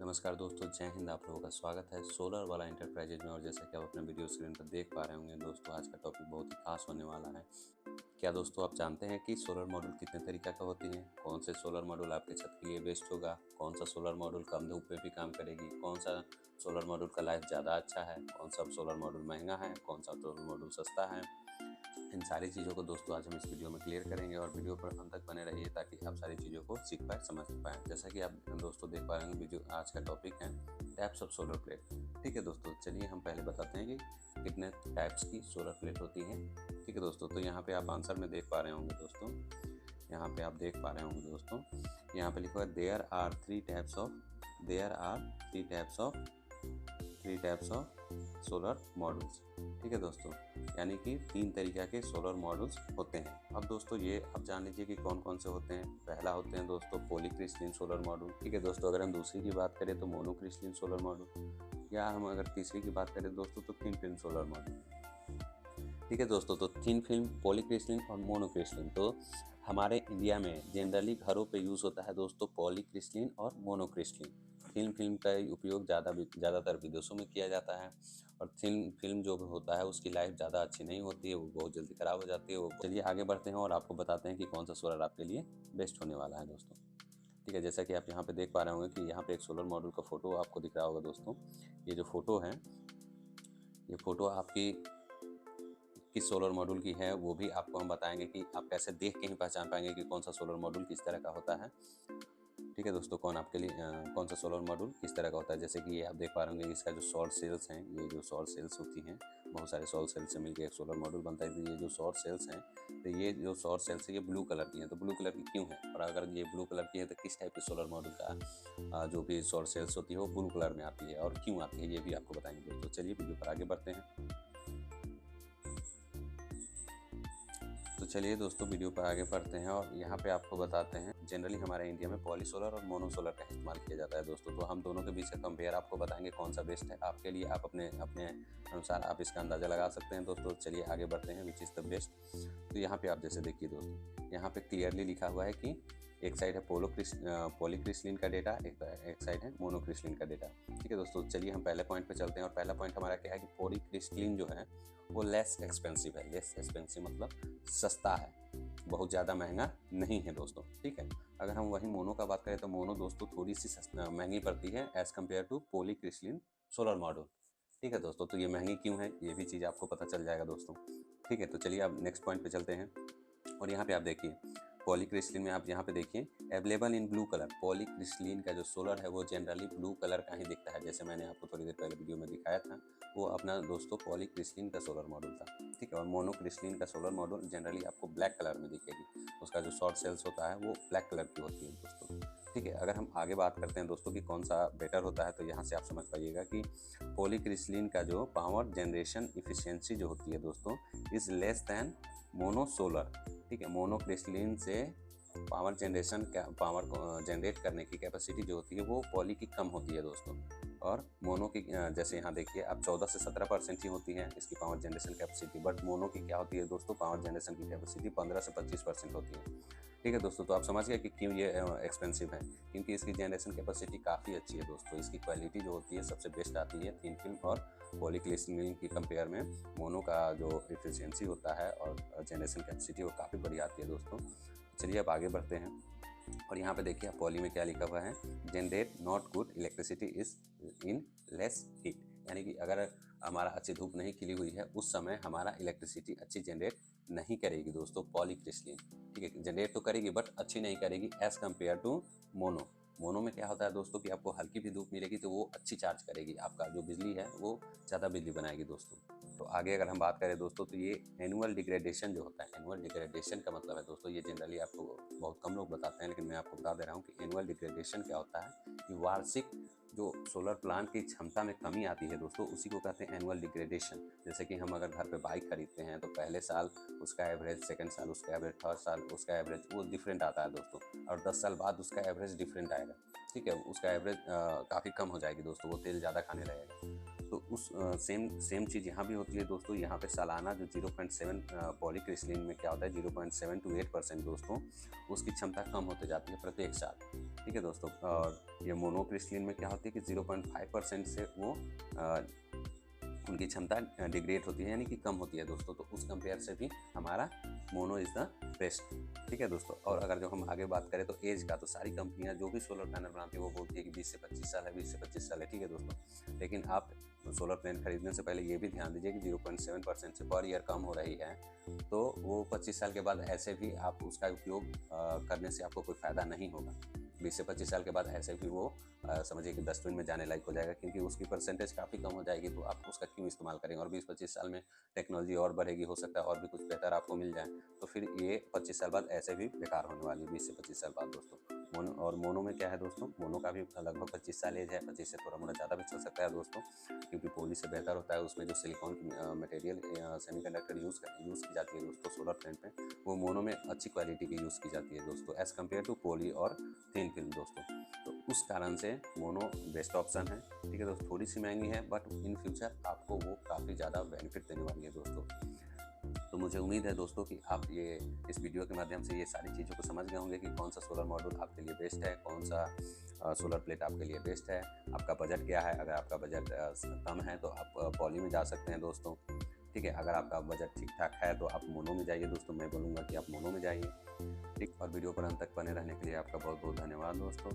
नमस्कार दोस्तों, जय हिंद। आप लोगों का स्वागत है सोलर वाला एंटरप्राइजेज में। और जैसा कि आप अपने वीडियो स्क्रीन पर देख पा रहे होंगे दोस्तों, आज का टॉपिक बहुत ही खास होने वाला है। क्या दोस्तों आप जानते हैं कि सोलर मॉड्यूल कितने तरीक़ा का होती हैं? कौन से सोलर मॉड्यूल आपके छत के लिए बेस्ट होगा? कौन सा सोलर मॉड्यूल कम धूप में भी काम करेगी? कौन सा सोलर मॉड्यूल का लाइफ ज़्यादा अच्छा है? कौन सा सोलर मॉड्यूल महंगा है? कौन सा सोलर मॉड्यूल सस्ता है? इन सारी चीज़ों को दोस्तों आज हम इस वीडियो में क्लियर करेंगे और वीडियो पर अंत तक बने रहिए ताकि आप सारी चीज़ों को सीख पाए, समझ पाएँ। जैसा कि आप दोस्तों देख पा रहे हैं, वीडियो आज का टॉपिक है टाइप्स ऑफ सोलर प्लेट। ठीक है दोस्तों, चलिए हम पहले बताते हैं कि कितने टाइप्स की सोलर प्लेट होती हैं। ठीक है दोस्तों, तो यहाँ पे आप आंसर में देख पा रहे होंगे दोस्तों, यहाँ पे आप देख पा रहे होंगे दोस्तों, यहाँ पे लिखा हुआ है there are three types of solar modules. ठीक है दोस्तों, यानी कि 3 तरीक़ा के सोलर मॉड्यूल्स होते हैं। अब दोस्तों ये आप जान लीजिए कि कौन कौन से होते हैं। पहला होते हैं दोस्तों पॉलीक्रिस्टलीन सोलर मॉड्यूल। ठीक है दोस्तों, अगर हम दूसरी की बात करें तो मोनोक्रिस्टलीन सोलर मॉड्यूल, या हम अगर तीसरी की बात करें दोस्तों तो थिन फिल्म सोलर मॉड्यूल। ठीक है दोस्तों, तो थिन फिल्म, पॉलीक्रिस्टलीन और मोनोक्रिस्टलीन। तो हमारे इंडिया में जनरली घरों पे यूज़ होता है दोस्तों पॉलीक्रिस्टलीन और मोनोक्रिस्टलीन। थिन फिल्म का उपयोग ज़्यादातर विदेशों में किया जाता है, और थिन फिल्म जो होता है उसकी लाइफ ज़्यादा अच्छी नहीं होती है, वो बहुत जल्दी ख़राब हो जाती है। वो चलिए आगे बढ़ते हैं और आपको बताते हैं कि कौन सा सोलर आपके लिए बेस्ट होने वाला है दोस्तों। ठीक है, जैसा कि आप यहाँ पे देख पा रहे होंगे कि यहाँ पे एक सोलर मॉड्यूल का फ़ोटो आपको दिख रहा होगा दोस्तों। ये जो फ़ोटो है, ये फ़ोटो आपकी किस सोलर मॉड्यूल की है वो भी आपको हम बताएंगे कि आप कैसे देख के ही पहचान पाएंगे कि कौन सा सोलर मॉड्यूल किस तरह का होता है। ठीक है दोस्तों, कौन सा सोलर मॉड्यूल किस तरह का होता है। जैसे कि ये आप देख पा रहे होंगे, इसका जो सौर सेल्स हैं, ये जो सौर सेल्स होती हैं, बहुत सारे सौर सेल्स से मिलकर एक सोलर मॉड्यूल बनता है। तो ये जो सौर सेल्स हैं, तो ये जो सौर सेल्स है ये ब्लू कलर की हैं। तो ब्लू कलर की क्यों है, और अगर ये ब्लू कलर की है तो किस टाइप के सोलर मॉड्यूल का जो भी सौर सेल्स होती है वो ब्लू कलर में आती है और क्यों आती है, ये भी आपको बताएंगे दोस्तों। चलिए वीडियो पर आगे बढ़ते हैं। तो चलिए दोस्तों वीडियो पर आगे बढ़ते हैं और यहाँ पे आपको बताते हैं जनरली हमारे इंडिया में पॉली सोलर और मोनो सोलर का इस्तेमाल किया जाता है दोस्तों। तो हम दोनों के बीच का कंपेयर आपको बताएंगे कौन सा बेस्ट है आपके लिए। आप अपने अनुसार आप इसका अंदाज़ा लगा सकते हैं दोस्तों। चलिए आगे बढ़ते हैं, विच इज़ द बेस्ट। तो यहाँ पे आप जैसे देखिए दोस्तों, यहाँ पे क्लियरली लिखा हुआ है कि एक साइड है पॉलीक्रिस्टलीन का डेटा, एक साइड है मोनोक्रिस्टलीन का डेटा। ठीक है दोस्तों, चलिए हम पहले पॉइंट पे चलते हैं। और पहला पॉइंट हमारा क्या है कि पॉलीक्रिस्टलीन जो है वो लेस एक्सपेंसिव है। लेस एक्सपेंसिव मतलब सस्ता है, बहुत ज़्यादा महंगा नहीं है दोस्तों। ठीक है, अगर हम वही मोनो का बात करें तो मोनो दोस्तों थोड़ी सी महंगी पड़ती है as compare to polycrystalline solar module. ठीक है दोस्तों, तो ये महंगी क्यों है ये भी चीज़ आपको पता चल जाएगा दोस्तों। ठीक है, तो चलिए अब नेक्स्ट पॉइंट पे चलते हैं। और यहाँ पे आप देखिए पॉलीक्रिस्टलीन में, आप यहाँ पे देखिए अवेलेबल इन ब्लू कलर। पॉलीक्रिस्टलीन का जो सोलर है वो जनरली ब्लू कलर का ही दिखता है। जैसे मैंने आपको थोड़ी देर पहले वीडियो में दिखाया था, वो अपना दोस्तों पॉलीक्रिस्टलीन का सोलर मॉड्यूल था। ठीक है, और मोनोक्रिस्टलीन का सोलर मॉड्यूल जनरली आपको ब्लैक कलर में दिखेगी, उसका जो शॉर्ट सेल्स होता है वो ब्लैक कलर की होती है दोस्तों। ठीक है, अगर हम आगे बात करते हैं दोस्तों कि कौन सा बेटर होता है, तो यहाँ से आप समझ पाइएगा कि पॉलीक्रिस्टलीन का जो पावर जनरेशन इफिशियंसी जो होती है दोस्तों is less than mono solar. ठीक है, मोनोक्रिस्टलीन से पावर जनरेट करने की कैपेसिटी जो होती है वो पॉली की कम होती है दोस्तों, और मोनो की जैसे यहाँ देखिए अब 14 से 17% ही होती है इसकी power generation capacity. But mono की क्या होती है दोस्तों, पावर जनरेशन की कैपेसिटी 15 से 25% होती है। ठीक है दोस्तों, तो आप समझ गए कि क्यों ये एक्सपेंसिव है, क्योंकि इसकी जनरेशन कैपेसिटी काफ़ी अच्छी है दोस्तों। इसकी क्वालिटी जो होती है सबसे बेस्ट आती है थिन फिल्म और पॉलीक्रिस्टलीन की कंपेयर में। मोनो का जो एफिशिएंसी होता है और जनरेशन कैपेसिटी वो काफ़ी बड़ी आती है दोस्तों। चलिए अब आगे बढ़ते हैं और यहाँ पे देखिए पॉली में क्या लिखा हुआ है, generate not good electricity is in less heat. यानी कि अगर हमारा अच्छी धूप नहीं खिली हुई है उस समय हमारा इलेक्ट्रिसिटी अच्छी जनरेट नहीं करेगी दोस्तों पॉलीक्रिस्टलीन। ठीक है, जनरेट तो करेगी बट अच्छी नहीं करेगी as compare to mono. Mono में क्या होता है दोस्तों कि आपको हल्की भी धूप मिलेगी तो वो अच्छी चार्ज करेगी, आपका जो बिजली है वो ज़्यादा बिजली बनाएगी दोस्तों। तो आगे अगर हम बात करें दोस्तों, तो ये एनुअल डिग्रेडेशन जो होता है, एनुअल डिग्रेडेशन का मतलब है दोस्तों, ये जनरली आपको बहुत कम लोग बताते हैं, लेकिन मैं आपको बता दे रहा हूँ कि एनुअल डिग्रेडेशन क्या होता है कि वार्षिक जो सोलर प्लांट की क्षमता में कमी आती है दोस्तों उसी को कहते हैं एनुअल डिग्रेडेशन। जैसे कि हम अगर घर पे बाइक खरीदते हैं तो पहले साल उसका एवरेज, सेकंड साल उसका एवरेज, थर्ड साल उसका एवरेज वो डिफरेंट आता है दोस्तों, और 10 साल बाद उसका एवरेज डिफरेंट आएगा। ठीक है, उसका एवरेज काफ़ी कम हो जाएगी दोस्तों, वो तेल ज़्यादा खाने लगेगा। तो उस सेम चीज़ यहाँ भी होती है दोस्तों। यहाँ पे सालाना जो 0.7 पॉलीक्रिस्टलीन में क्या होता है 0.7 to 8% दोस्तों उसकी क्षमता कम होते जाती है प्रत्येक साल। ठीक है दोस्तों। और ये मोनोक्रिस्टलिन में क्या होती है कि 0.5% से वो उनकी क्षमता डिग्रेड होती है, यानी कि कम होती है दोस्तों। तो उस कंपेयर से भी हमारा मोनो इज़ द बेस्ट, ठीक है दोस्तों। और अगर जो हम आगे बात करें तो एज का, तो सारी कंपनियां जो भी सोलर पैनल बनाती है वो बोलती है कि 20 से 25 साल है, 20 से 25 साल है, ठीक है दोस्तों। लेकिन आप सोलर पैनल खरीदने से पहले ये भी ध्यान दीजिए कि 0.7% से पर ईयर कम हो रही है, तो वो 25 साल के बाद ऐसे भी आप उसका उपयोग करने से आपको कोई फ़ायदा नहीं होगा। 20 से 25 साल के बाद ऐसे भी वो समझिए कि डस्टबिन में जाने लायक हो जाएगा, क्योंकि उसकी परसेंटेज काफ़ी कम हो जाएगी। तो आप उसका क्यों इस्तेमाल करेंगे? और 20-25 साल में टेक्नोलॉजी और बढ़ेगी, हो सकता है और भी कुछ बेहतर आपको मिल जाए, तो फिर ये 25 साल बाद ऐसे भी बेकार होने वाली है, 20 से 25 साल बाद दोस्तों। मोनो में क्या है दोस्तों, मोनो का भी लगभग 25 साल एज है, 25 से थोड़ा मोड़ा ज़्यादा भी चल सकता है दोस्तों, क्योंकि पॉली से बेहतर होता है। उसमें जो सिलिकॉन की मटेरियल सेमीकंडक्टर यूज़ की जाती है दोस्तों सोलर प्लेट में, वो मोनो में अच्छी क्वालिटी की यूज़ की जाती है दोस्तों, एज़ कम्पेयर टू पॉली और थिन फिल्म दोस्तों। तो उस कारण से मोनो बेस्ट ऑप्शन है, ठीक है दोस्तों। थोड़ी सी महंगी है, बट इन फ्यूचर आपको वो काफ़ी ज़्यादा बेनिफिट देने वाली है दोस्तों। तो मुझे उम्मीद है दोस्तों कि आप ये इस वीडियो के माध्यम से ये सारी चीज़ों को समझ गए होंगे कि कौन सा सोलर मॉड्यूल आपके लिए बेस्ट है, कौन सा सोलर प्लेट आपके लिए बेस्ट है, आपका बजट क्या है। अगर आपका बजट कम है तो आप पॉली में जा सकते हैं दोस्तों, ठीक है। अगर आपका बजट ठीक ठाक है तो आप मोनो में जाइए दोस्तों, मैं बोलूँगा कि आप मोनो में जाइए, ठीक। और वीडियो पर अंत तक बने रहने के लिए आपका बहुत बहुत धन्यवाद दोस्तों।